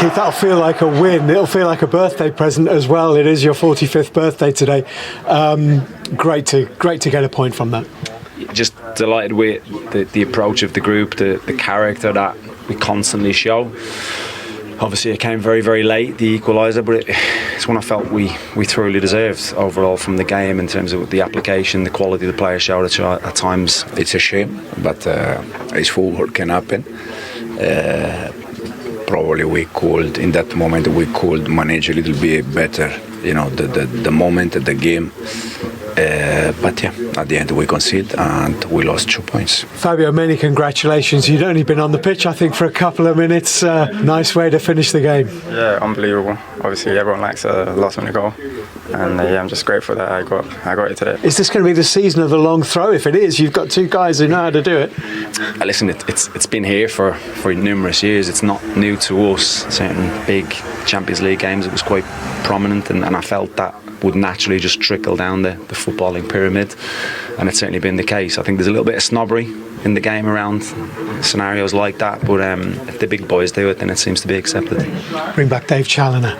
Keith, that'll feel like a win. It'll feel like a birthday present as well. It is your 45th birthday today. Great to get a point from that. Just delighted with the approach of the group, the character that we constantly show. Obviously it came very, very late, the equaliser, but it's one I felt we thoroughly deserved overall from the game in terms of the application, the quality the players showed at times. It's a shame, but it's football, can happen. Probably we could, in that moment, we could manage a little bit better, the moment, the game. But yeah, at the end we conceded and we lost 2 points. Fabio, many congratulations. You'd only been on the pitch, I think, for a couple of minutes. Nice way to finish the game. Yeah, unbelievable. Obviously, everyone likes a last minute goal, and I'm just grateful that I got it today. Is this going to be the season of the long throw? If it is, you've got two guys who know how to do it. Listen, it's been here for numerous years. It's not new to us. Certain big Champions League games, it was quite prominent, and I felt that would naturally just trickle down the footballing pyramid, and it's certainly been the case. I think there's a little bit of snobbery in the game around scenarios like that, but if the big boys do it, then it seems to be accepted. Bring back Dave Challoner.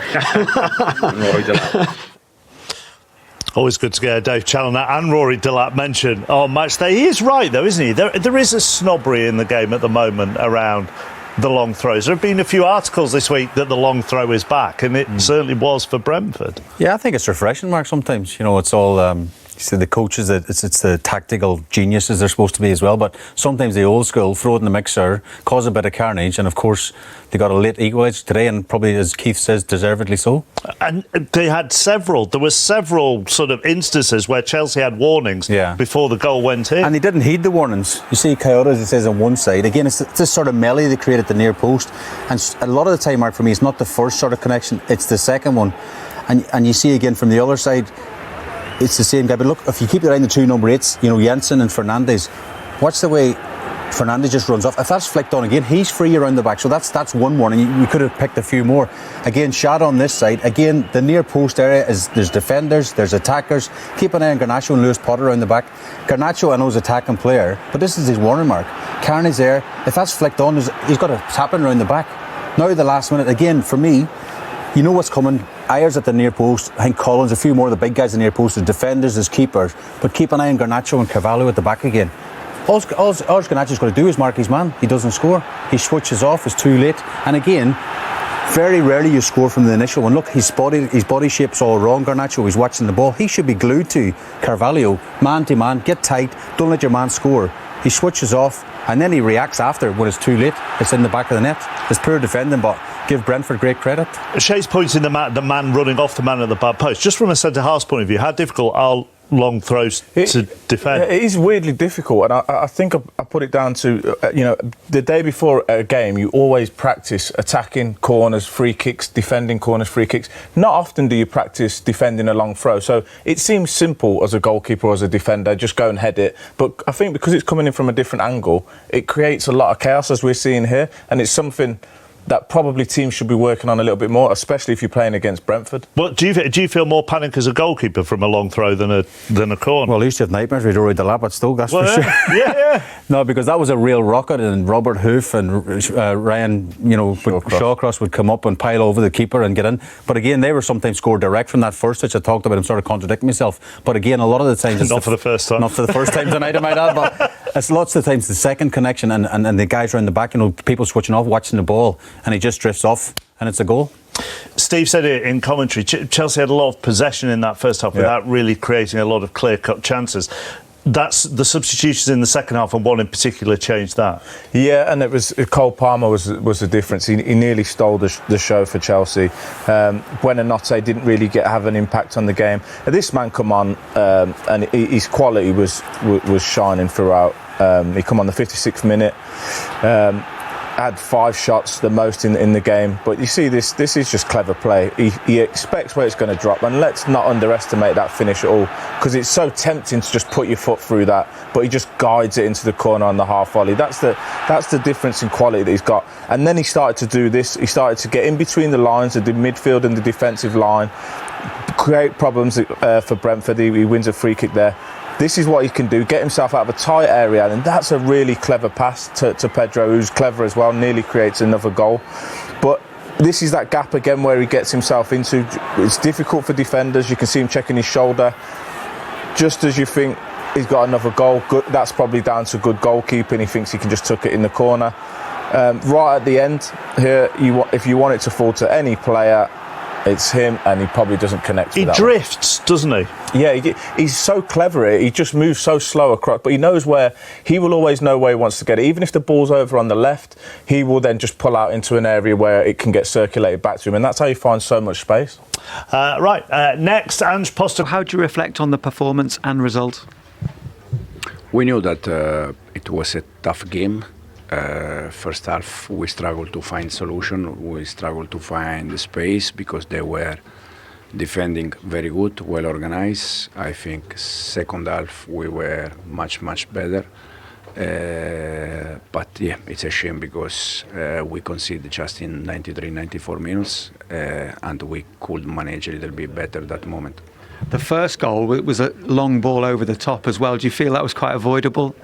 Always good to get Dave Challoner and Rory Delap mentioned on match day. He is right, though, isn't he? There is a snobbery in the game at the moment around the long throws. There have been a few articles this week that the long throw is back, and it certainly was for Brentford. Yeah, I think it's refreshing, Mark. Sometimes, it's all see the coaches, it's the tactical geniuses they're supposed to be as well, but sometimes the old school throw it in the mixer, cause a bit of carnage, and of course they got a late equaliser today, and probably, as Keith says, deservedly so. And there were several sort of instances where Chelsea had warnings before the goal went in. And they didn't heed the warnings. You see Coyote, as it says on one side, again, it's this sort of melee they create at the near post, and a lot of the time, Mark, for me, it's not the first sort of connection, it's the second one. And you see again from the other side, it's the same guy. But look, if you keep your eye on the two number 8s, Jensen and Fernandes, watch the way Fernandes just runs off. If that's flicked on again, he's free around the back. So that's one warning. You could have picked a few more. Again, shot on this side. Again, the near post area there's defenders, there's attackers. Keep an eye on Garnacho and Lewis Potter around the back. Garnacho, I know, is an attacking player, but this is his warning mark. Carney's there. If that's flicked on, he's got a tapping around the back. Now the last minute, again, for me, you know what's coming. Ayers at the near post. I think Collins, a few more of the big guys in the near post. There's defenders, there's keepers. But keep an eye on Garnacho and Carvalho at the back again. All Garnacho's got to do is mark his man. He doesn't score. He switches off. It's too late. And again, very rarely you score from the initial one. Look, his body shape's all wrong. Garnacho, he's watching the ball. He should be glued to Carvalho, man to man. Get tight. Don't let your man score. He switches off, and then he reacts after when it's too late. It's in the back of the net. It's poor defending, but give Brentford great credit. Shay's pointing the man running off the man at the back post. Just from a centre-half's point of view, how difficult are long throws to defend? It is weirdly difficult, and I think I put it down to, the day before a game, you always practice attacking corners, free kicks, defending corners, free kicks. Not often do you practice defending a long throw. So it seems simple as a goalkeeper or as a defender, just go and head it. But I think because it's coming in from a different angle, it creates a lot of chaos, as we're seeing here, and it's something that probably teams should be working on a little bit more, especially if you're playing against Brentford. Well, do you feel more panic as a goalkeeper from a long throw than a corner? Well, I used to have nightmares with Rory Delap at Stoke, that's for sure. Yeah. No, because that was a real rocket, and Robert Hoof and Ryan, Shawcross would come up and pile over the keeper and get in. But again, they were sometimes scored direct from that first, which I talked about. I'm sort of contradicting myself. But again, a lot of the times... Not for the first time. Not for the first time tonight, I might add. But it's lots of the times the second connection and the guys around the back, people switching off, watching the ball, and he just drifts off, and it's a goal. Steve said it in commentary. Chelsea had a lot of possession in that first half without really creating a lot of clear-cut chances. That's the substitutions in the second half, and one in particular changed that. Yeah, and it was Cole Palmer was the difference. He nearly stole the show for Chelsea. Buonanotte didn't really have an impact on the game. This man come on, and his quality was shining throughout. He come on the 56th minute. Had 5 shots, the most in the game. But you see, this is just clever play. He expects where it's going to drop, and let's not underestimate that finish at all, because it's so tempting to just put your foot through that, but he just guides it into the corner on the half volley. That's the difference in quality that he's got. And then he started to do this. He started to get in between the lines of the midfield and the defensive line, create problems for Brentford. He wins a free kick there. This is what he can do, get himself out of a tight area, and that's a really clever pass to Pedro, who's clever as well, nearly creates another goal. But this is that gap again where he gets himself into. It's difficult for defenders. You can see him checking his shoulder. Just as you think he's got another goal, good, that's probably down to good goalkeeping. He thinks he can just tuck it in the corner. Right at the end here, if you want it to fall to any player, it's him, and he probably doesn't connect with that. He drifts, doesn't he? Yeah, he's so clever. He just moves so slow across, but he knows where. He will always know where he wants to get it. Even if the ball's over on the left, he will then just pull out into an area where it can get circulated back to him, and that's how he finds so much space. Next, Ange Postecoglou. How do you reflect on the performance and result? We knew that it was a tough game. First half we struggled to find solution, we struggled to find the space because they were defending very good, well organized. I think second half we were much better, but yeah, it's a shame because we conceded just in 93-94 minutes, and we could manage a little bit better that moment. The first goal was a long ball over the top as well. Do you feel that was quite avoidable?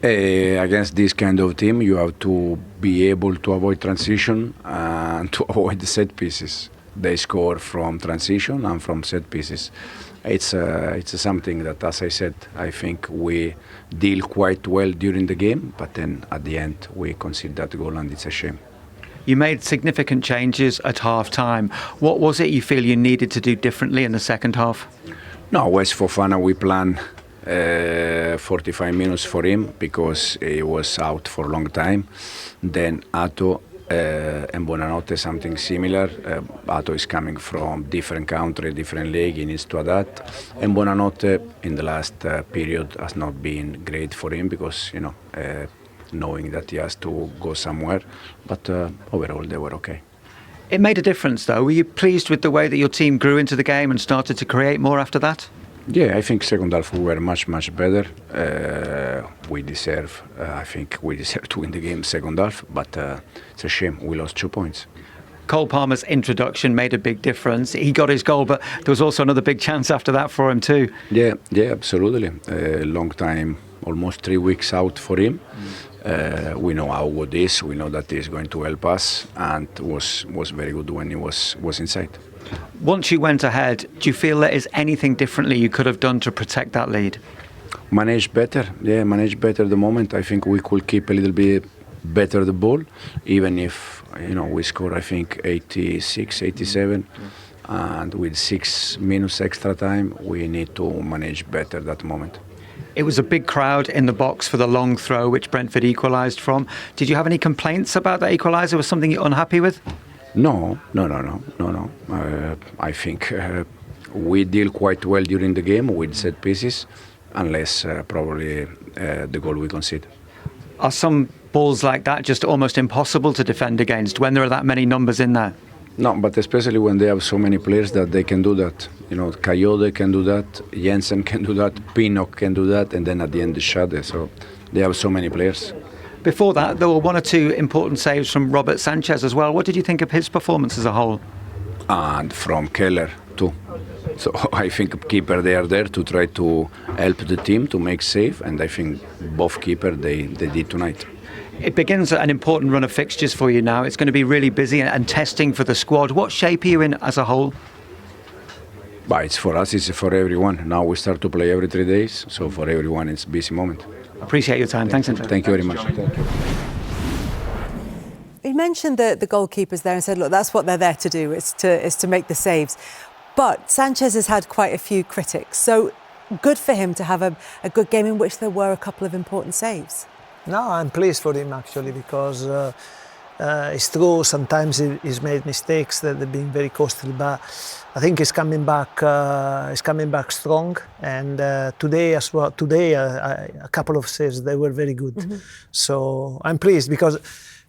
Against this kind of team, you have to be able to avoid transition and to avoid the set pieces. They score from transition and from set pieces. It's something that, as I said, I think we deal quite well during the game, but then at the end we concede that goal, and it's a shame. You made significant changes at half-time. What was it you feel you needed to do differently in the second half? No, West Fofana, we planned 45 minutes for him because he was out for a long time. Then Ato and Buonanotte, something similar. Ato is coming from different country, different league, he needs to adapt. And Buonanotte in the last period has not been great for him because, knowing that he has to go somewhere. But overall they were okay. It made a difference though. Were you pleased with the way that your team grew into the game and started to create more after that? Yeah, I think second half we were much better. I think we deserve to win the game second half, but it's a shame we lost 2 points. Cole Palmer's introduction made a big difference. He got his goal, but there was also another big chance after that for him too. Yeah, absolutely. A long time, almost 3 weeks out for him. We know how good he is. We know that he is going to help us, and was very good when he was inside. Once you went ahead, do you feel there is anything differently you could have done to protect that lead? Manage better the moment. I think we could keep a little bit better the ball, even if we score I think 86, 87, and with 6 minutes extra time, we need to manage better that moment. It was a big crowd in the box for the long throw, which Brentford equalised from. Did you have any complaints about that equaliser? Was something you're unhappy with? No. I think we deal quite well during the game with set pieces, unless probably the goal we concede. Are some balls like that just almost impossible to defend against when there are that many numbers in there? No, but especially when they have so many players that they can do that. Coyote can do that, Jensen can do that, Pinnock can do that, and then at the end the Schade. So they have so many players. Before that, there were 1 or 2 important saves from Robert Sanchez as well. What did you think of his performance as a whole? And from Keller too. So I think keeper they are there to try to help the team to make save, and I think both keeper they did tonight. It begins an important run of fixtures for you now. It's going to be really busy and testing for the squad. What shape are you in as a whole? But it's for us, it's for everyone. Now we start to play every 3 days, so for everyone it's a busy moment. Appreciate your time. Thanks, Enzo. Thank you very much. Thank you. You mentioned the goalkeepers there and said, look, that's what they're there to do, is to make the saves. But Sanchez has had quite a few critics, so good for him to have a good game in which there were a couple of important saves. No, I'm pleased for him actually, because it's true sometimes he's made mistakes that have been very costly, but I think he's coming back strong. And today as well, a couple of saves, they were very good. Mm-hmm. So I'm pleased because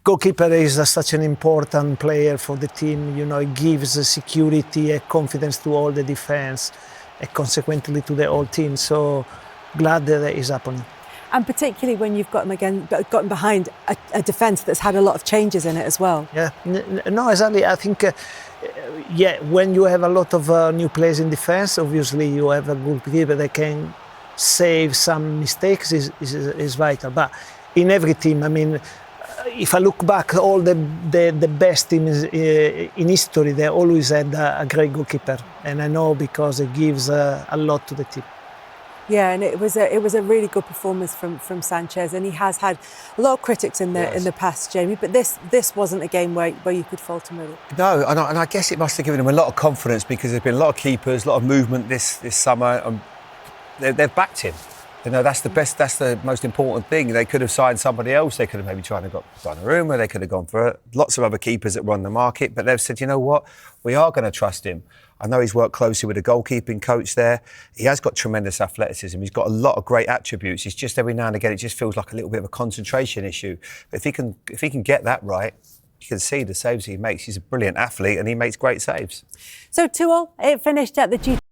goalkeeper is such an important player for the team. It gives security and confidence to all the defense and consequently to the whole team. So glad that it is happening. And particularly when you've gotten behind a defence that's had a lot of changes in it as well. Yeah, no, exactly. I think, when you have a lot of new players in defence, obviously you have a goalkeeper that can save some mistakes is vital. But in every team, I mean, if I look back, all the best teams in history, they always had a great goalkeeper, and I know because it gives a lot to the team. Yeah, and it was a really good performance from Sanchez, and he has had a lot of critics in the past, Jamie. But this wasn't a game where you could fault him really. No, and I guess it must have given him a lot of confidence because there's been a lot of keepers, a lot of movement this summer, and they've backed him. You know, that's the best. That's the most important thing. They could have signed somebody else. They could have maybe tried to got Donnarumma. They could have gone for lots of other keepers that were on the market. But they've said, you know what, we are going to trust him. I know he's worked closely with a goalkeeping coach there. He has got tremendous athleticism. He's got a lot of great attributes. It's just every now and again it just feels like a little bit of a concentration issue. But if he can get that right, you can see the saves he makes. He's a brilliant athlete and he makes great saves. So 2-2, it finished at the